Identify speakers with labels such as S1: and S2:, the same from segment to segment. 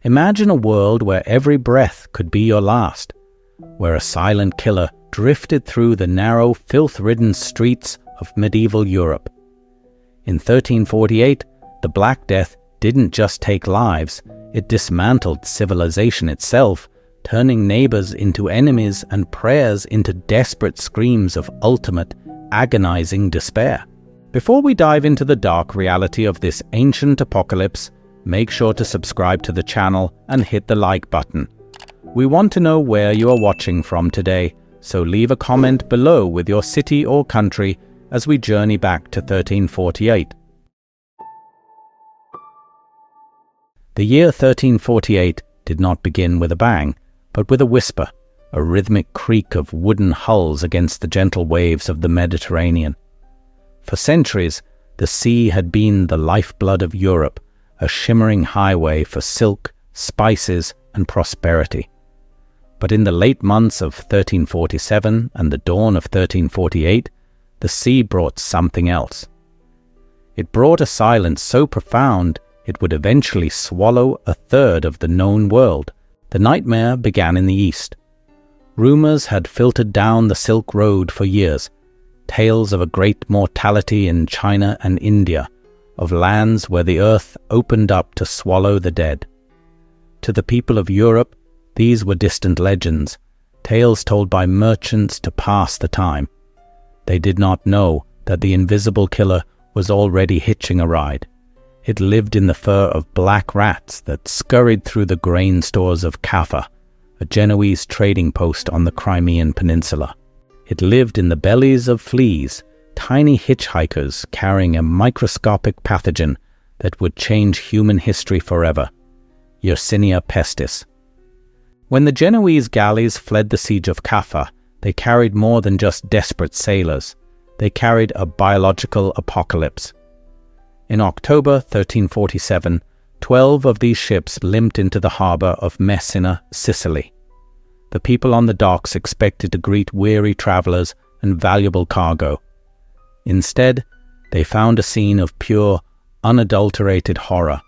S1: Imagine a world where every breath could be your last, where a silent killer drifted through the narrow, filth-ridden streets of medieval Europe. In 1348, the Black Death didn't just take lives, it dismantled civilization itself, turning neighbors into enemies and prayers into desperate screams of ultimate, agonizing despair. Before we dive into the dark reality of this ancient apocalypse, make sure to subscribe to the channel and hit the like button. We want to know where you are watching from today, so leave a comment below with your city or country as we journey back to 1348. The year 1348 did not begin with a bang, but with a whisper, a rhythmic creak of wooden hulls against the gentle waves of the Mediterranean. For centuries, the sea had been the lifeblood of Europe, a shimmering highway for silk, spices, and prosperity. But in the late months of 1347 and the dawn of 1348, the sea brought something else. It brought a silence so profound it would eventually swallow a third of the known world. The nightmare began in the east. Rumors had filtered down the Silk Road for years, tales of a great mortality in China and India, of lands where the earth opened up to swallow the dead. To the people of Europe, these were distant legends, tales told by merchants to pass the time. They did not know that the invisible killer was already hitching a ride. It lived in the fur of black rats that scurried through the grain stores of Kaffa, a Genoese trading post on the Crimean Peninsula. It lived in the bellies of fleas, tiny hitchhikers carrying a microscopic pathogen that would change human history forever, Yersinia pestis. When the Genoese galleys fled the siege of Kaffa, they carried more than just desperate sailors. They carried a biological apocalypse. In October 1347, 12 of these ships limped into the harbour of Messina, Sicily. The people on the docks expected to greet weary travellers and valuable cargo. Instead, they found a scene of pure, unadulterated horror.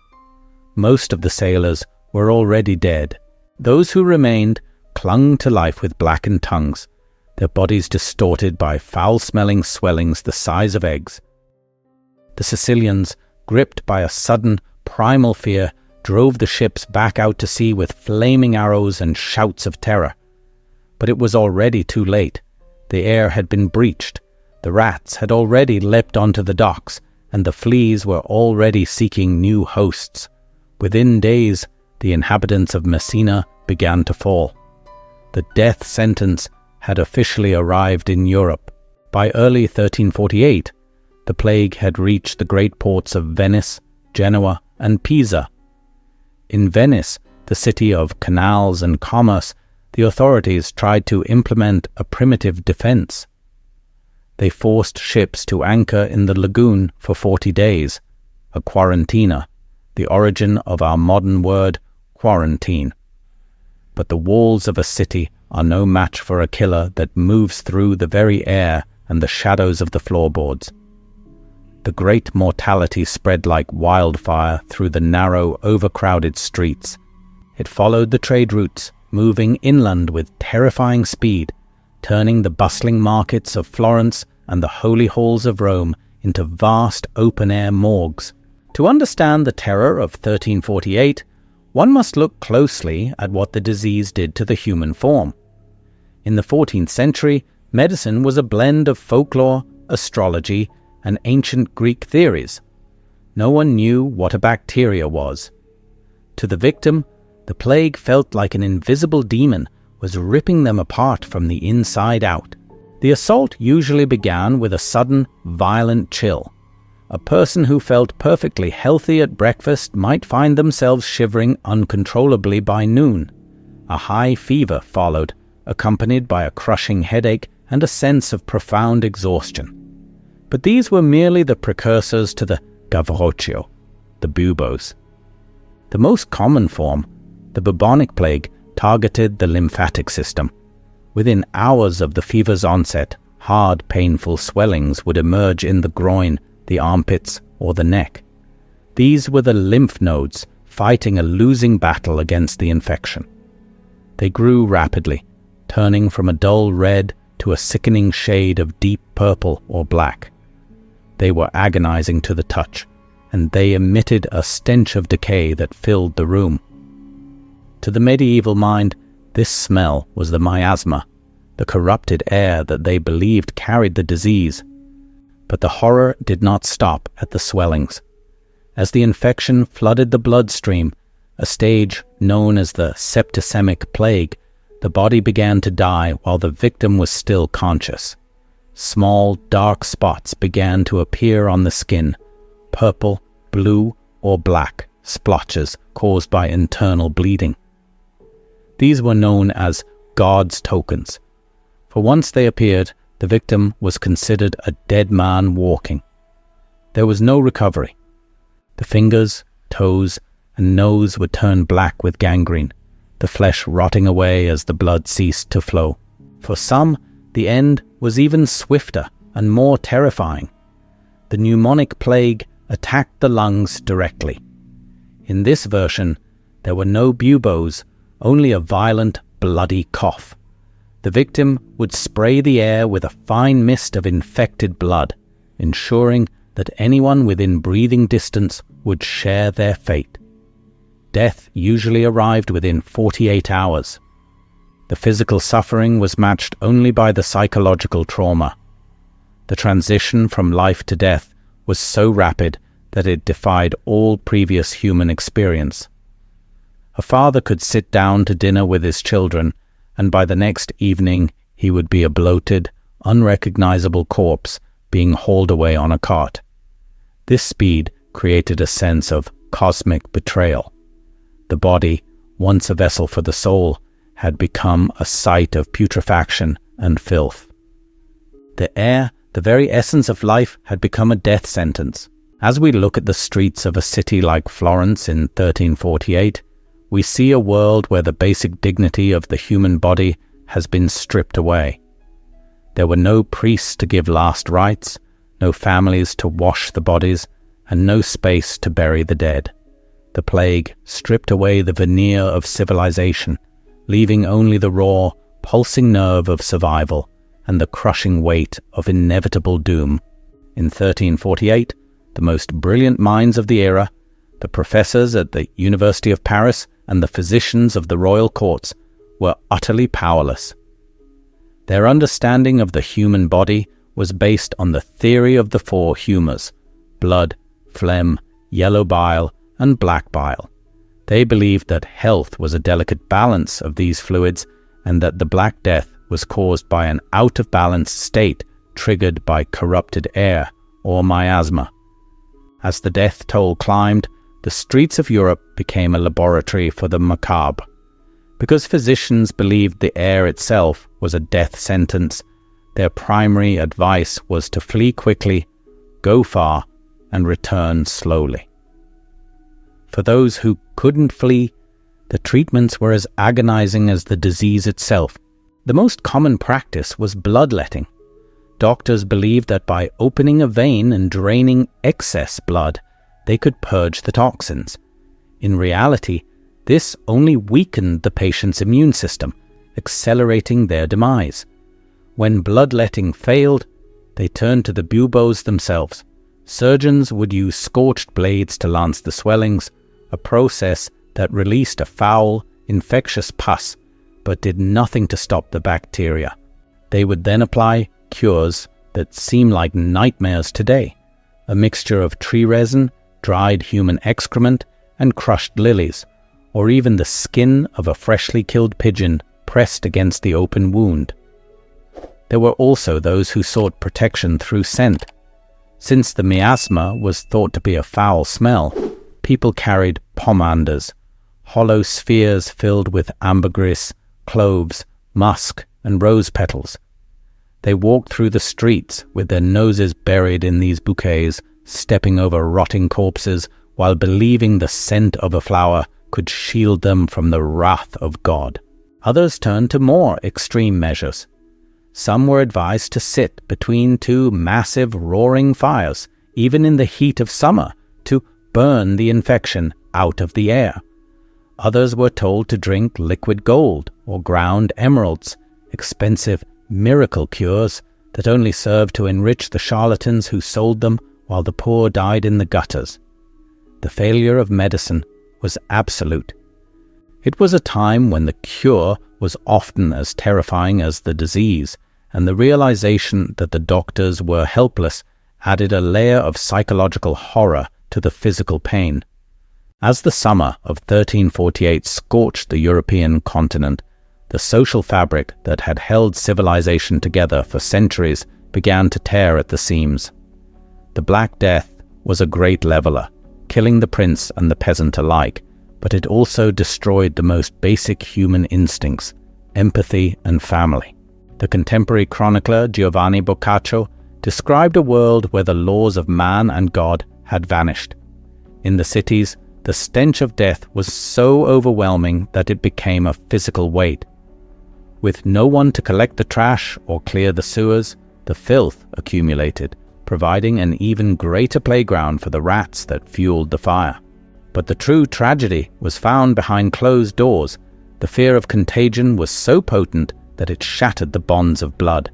S1: Most of the sailors were already dead. Those who remained clung to life with blackened tongues, their bodies distorted by foul-smelling swellings the size of eggs. The Sicilians, gripped by a sudden, primal fear, drove the ships back out to sea with flaming arrows and shouts of terror. But it was already too late. The air had been breached, the rats had already leapt onto the docks, and the fleas were already seeking new hosts. Within days, the inhabitants of Messina began to fall. The death sentence had officially arrived in Europe. By early 1348, the plague had reached the great ports of Venice, Genoa, and Pisa. In Venice, the city of canals and commerce, the authorities tried to implement a primitive defense. They forced ships to anchor in the lagoon for 40 days, a quarantina, the origin of our modern word quarantine. But the walls of a city are no match for a killer that moves through the very air and the shadows of the floorboards. The Great Mortality spread like wildfire through the narrow, overcrowded streets. It followed the trade routes, moving inland with terrifying speed, turning the bustling markets of Florence and the holy halls of Rome into vast open-air morgues. To understand the terror of 1348, one must look closely at what the disease did to the human form. In the 14th century, medicine was a blend of folklore, astrology, and ancient Greek theories. No one knew what a bacteria was. To the victim, the plague felt like an invisible demon was ripping them apart from the inside out. The assault usually began with a sudden, violent chill. A person who felt perfectly healthy at breakfast might find themselves shivering uncontrollably by noon. A high fever followed, accompanied by a crushing headache and a sense of profound exhaustion. But these were merely the precursors to the gavrocchio, the buboes. The most common form, the bubonic plague, targeted the lymphatic system. Within hours of the fever's onset, hard, painful swellings would emerge in the groin, the armpits, or the neck. These were the lymph nodes fighting a losing battle against the infection. They grew rapidly, turning from a dull red to a sickening shade of deep purple or black. They were agonizing to the touch, and they emitted a stench of decay that filled the room. To the medieval mind, this smell was the miasma, the corrupted air that they believed carried the disease. But the horror did not stop at the swellings. As the infection flooded the bloodstream, a stage known as the septicemic plague, the body began to die while the victim was still conscious. Small, dark spots began to appear on the skin, purple, blue, or black splotches caused by internal bleeding. These were known as God's tokens, for once they appeared, the victim was considered a dead man walking. There was no recovery. The fingers, toes, and nose would turn black with gangrene, the flesh rotting away as the blood ceased to flow. For some, the end was even swifter and more terrifying. The pneumonic plague attacked the lungs directly. In this version, there were no buboes, only a violent, bloody cough. The victim would spray the air with a fine mist of infected blood, ensuring that anyone within breathing distance would share their fate. Death usually arrived within 48 hours. The physical suffering was matched only by the psychological trauma. The transition from life to death was so rapid that it defied all previous human experience. A father could sit down to dinner with his children, and by the next evening he would be a bloated, unrecognizable corpse being hauled away on a cart. This speed created a sense of cosmic betrayal. The body, once a vessel for the soul, had become a site of putrefaction and filth. The air, the very essence of life, had become a death sentence. As we look at the streets of a city like Florence in 1348, we see a world where the basic dignity of the human body has been stripped away. There were no priests to give last rites, no families to wash the bodies, and no space to bury the dead. The plague stripped away the veneer of civilization, leaving only the raw, pulsing nerve of survival and the crushing weight of inevitable doom. In 1348, the most brilliant minds of the era, the professors at the University of Paris and the physicians of the royal courts, were utterly powerless. Their understanding of the human body was based on the theory of the four humours: blood, phlegm, yellow bile, and black bile. They believed that health was a delicate balance of these fluids, and that the Black Death was caused by an out-of-balance state triggered by corrupted air, or miasma. As the death toll climbed, the streets of Europe became a laboratory for the macabre. Because physicians believed the air itself was a death sentence, their primary advice was to flee quickly, go far, and return slowly. For those who couldn't flee, the treatments were as agonizing as the disease itself. The most common practice was bloodletting. Doctors believed that by opening a vein and draining excess blood, they could purge the toxins. In reality, this only weakened the patient's immune system, accelerating their demise. When bloodletting failed, they turned to the buboes themselves. Surgeons would use scorched blades to lance the swellings, a process that released a foul, infectious pus, but did nothing to stop the bacteria. They would then apply cures that seem like nightmares today, a mixture of tree resin, dried human excrement, and crushed lilies, or even the skin of a freshly killed pigeon pressed against the open wound. There were also those who sought protection through scent. Since the miasma was thought to be a foul smell, people carried pomanders, hollow spheres filled with ambergris, cloves, musk, and rose petals. They walked through the streets with their noses buried in these bouquets, stepping over rotting corpses while believing the scent of a flower could shield them from the wrath of God. Others turned to more extreme measures. Some were advised to sit between two massive roaring fires, even in the heat of summer, to burn the infection out of the air. Others were told to drink liquid gold or ground emeralds, expensive miracle cures that only served to enrich the charlatans who sold them while the poor died in the gutters. The failure of medicine was absolute. It was a time when the cure was often as terrifying as the disease, and the realization that the doctors were helpless added a layer of psychological horror to the physical pain. As the summer of 1348 scorched the European continent, the social fabric that had held civilization together for centuries began to tear at the seams. The Black Death was a great leveler, killing the prince and the peasant alike, but it also destroyed the most basic human instincts, empathy and family. The contemporary chronicler Giovanni Boccaccio described a world where the laws of man and God had vanished. In the cities, the stench of death was so overwhelming that it became a physical weight. With no one to collect the trash or clear the sewers, the filth accumulated, providing an even greater playground for the rats that fueled the fire. But the true tragedy was found behind closed doors. The fear of contagion was so potent that it shattered the bonds of blood.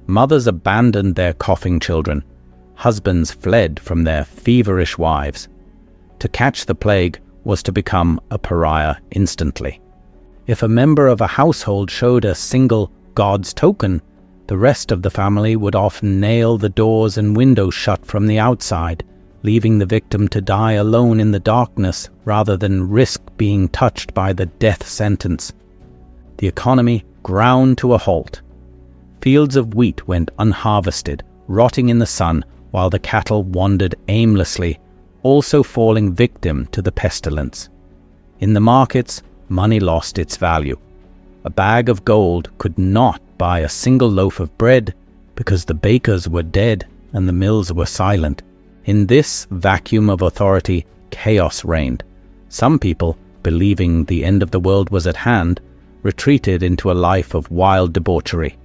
S1: Mothers abandoned their coughing children. Husbands fled from their feverish wives. To catch the plague was to become a pariah instantly. If a member of a household showed a single God's token, the rest of the family would often nail the doors and windows shut from the outside, leaving the victim to die alone in the darkness rather than risk being touched by the death sentence. The economy ground to a halt. Fields of wheat went unharvested, rotting in the sun, while the cattle wandered aimlessly, also falling victim to the pestilence. In the markets, money lost its value. A bag of gold could not buy a single loaf of bread because the bakers were dead and the mills were silent. In this vacuum of authority, chaos reigned. Some people, believing the end of the world was at hand, retreated into a life of wild debauchery.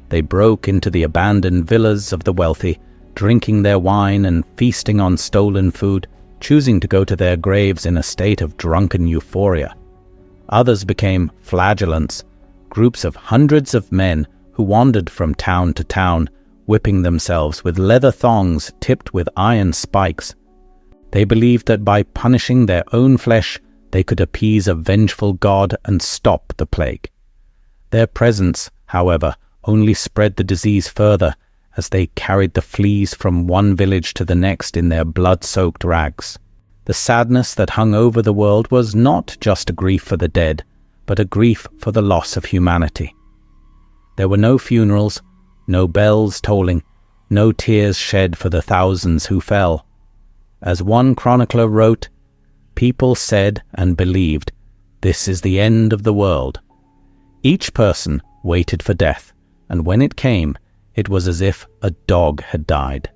S1: They broke into the abandoned villas of the wealthy, drinking their wine and feasting on stolen food, choosing to go to their graves in a state of drunken euphoria. Others became flagellants, groups of hundreds of men who wandered from town to town, whipping themselves with leather thongs tipped with iron spikes. They believed that by punishing their own flesh, they could appease a vengeful God and stop the plague. Their presence, however, only spread the disease further as they carried the fleas from one village to the next in their blood-soaked rags. The sadness that hung over the world was not just a grief for the dead, but a grief for the loss of humanity. There were no funerals, no bells tolling, no tears shed for the thousands who fell. As one chronicler wrote, "People said and believed, 'This is the end of the world.' Each person waited for death, and when it came, it was as if a dog had died.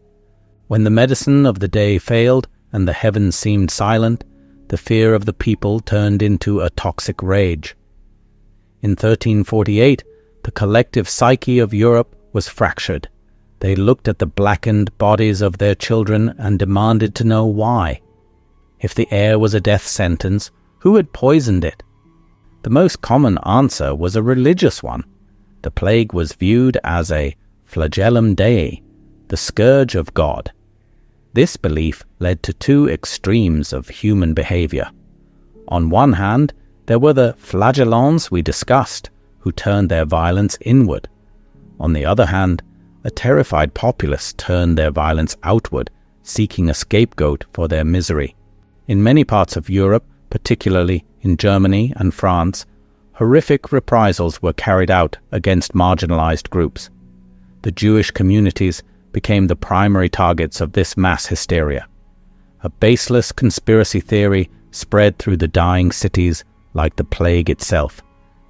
S1: When the medicine of the day failed and the heavens seemed silent, the fear of the people turned into a toxic rage. In 1348, the collective psyche of Europe was fractured. They looked at the blackened bodies of their children and demanded to know why. If the air was a death sentence, who had poisoned it? The most common answer was a religious one. The plague was viewed as a flagellum Dei, the scourge of God. This belief led to two extremes of human behavior. On one hand, there were the flagellants we discussed, who turned their violence inward. On the other hand, a terrified populace turned their violence outward, seeking a scapegoat for their misery. In many parts of Europe, particularly in Germany and France, horrific reprisals were carried out against marginalized groups. The Jewish communities became the primary targets of this mass hysteria. A baseless conspiracy theory spread through the dying cities like the plague itself,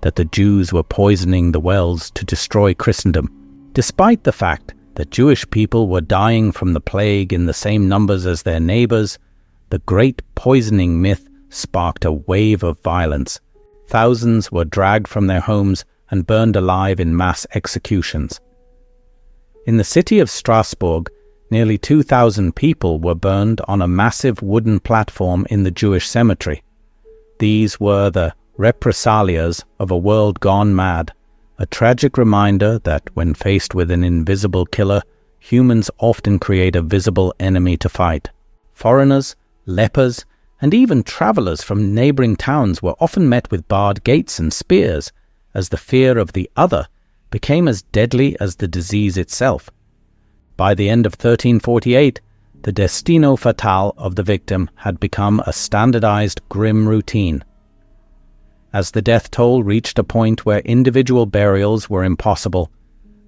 S1: that the Jews were poisoning the wells to destroy Christendom. Despite the fact that Jewish people were dying from the plague in the same numbers as their neighbors, the great poisoning myth sparked a wave of violence. Thousands were dragged from their homes and burned alive in mass executions. In the city of Strasbourg, Nearly 2,000 people were burned on a massive wooden platform in the Jewish cemetery. These were the represalias of a world gone mad, a tragic reminder that when faced with an invisible killer, humans often create a visible enemy to fight. Foreigners, lepers, and even travelers from neighboring towns were often met with barred gates and spears, as the fear of the other became as deadly as the disease itself. By the end of 1348, the destino fatale of the victim had become a standardized, grim routine. As the death toll reached a point where individual burials were impossible,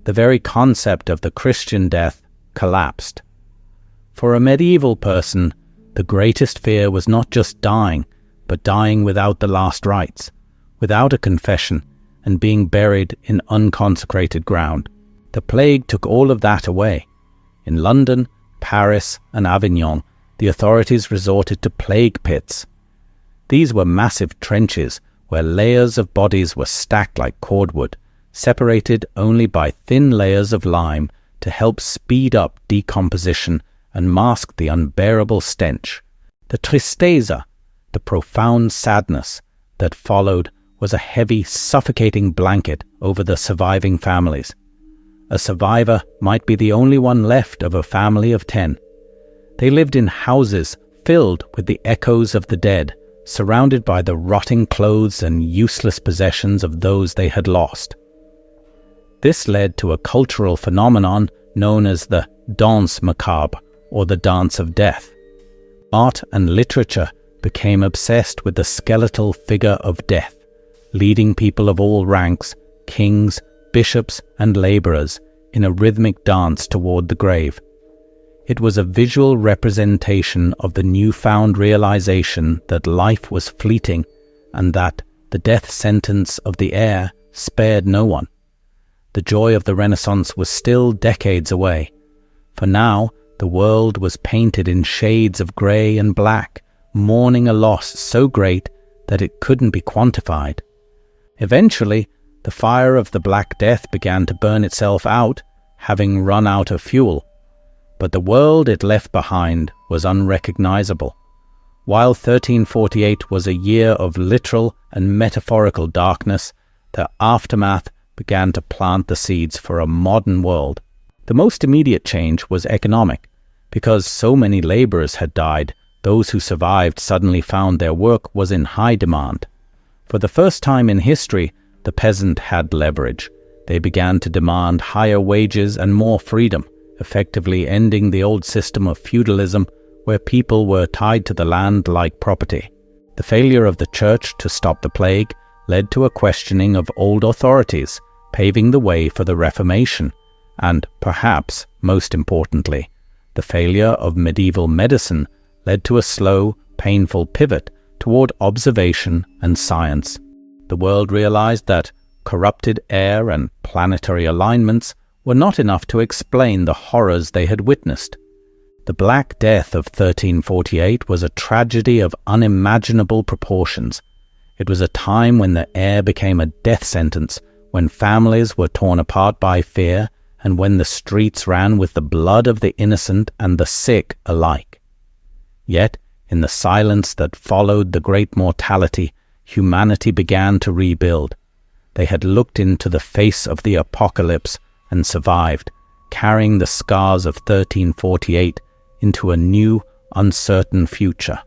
S1: the very concept of the Christian death collapsed. For a medieval person, the greatest fear was not just dying, but dying without the last rites, without a confession, and being buried in unconsecrated ground. The plague took all of that away. In London, Paris, and Avignon, the authorities resorted to plague pits. These were massive trenches where layers of bodies were stacked like cordwood, separated only by thin layers of lime to help speed up decomposition and mask the unbearable stench. The tristeza, the profound sadness that followed, was a heavy, suffocating blanket over the surviving families. A survivor might be the only one left of a family of 10. They lived in houses filled with the echoes of the dead, surrounded by the rotting clothes and useless possessions of those they had lost. This led to a cultural phenomenon known as the Danse Macabre, or the Dance of Death. Art and literature became obsessed with the skeletal figure of death, leading people of all ranks, kings, bishops, and labourers, in a rhythmic dance toward the grave. It was a visual representation of the newfound realization that life was fleeting and that the death sentence of the heir spared no one. The joy of the Renaissance was still decades away, for now the world was painted in shades of grey and black, mourning a loss so great that it couldn't be quantified. Eventually, the fire of the Black Death began to burn itself out, having run out of fuel. But the world it left behind was unrecognizable. While 1348 was a year of literal and metaphorical darkness, the aftermath began to plant the seeds for a modern world. The most immediate change was economic. Because so many laborers had died, those who survived suddenly found their work was in high demand. For the first time in history, the peasant had leverage. They began to demand higher wages and more freedom, effectively ending the old system of feudalism where people were tied to the land like property. The failure of the church to stop the plague led to a questioning of old authorities, paving the way for the Reformation, and perhaps, most importantly, the failure of medieval medicine led to a slow, painful pivot toward observation and science. The world realized that corrupted air and planetary alignments were not enough to explain the horrors they had witnessed. The Black Death of 1348 was a tragedy of unimaginable proportions. It was a time when the air became a death sentence, when families were torn apart by fear, and when the streets ran with the blood of the innocent and the sick alike. Yet, in the silence that followed the Great Mortality, humanity began to rebuild. They had looked into the face of the apocalypse and survived, carrying the scars of 1348 into a new, uncertain future.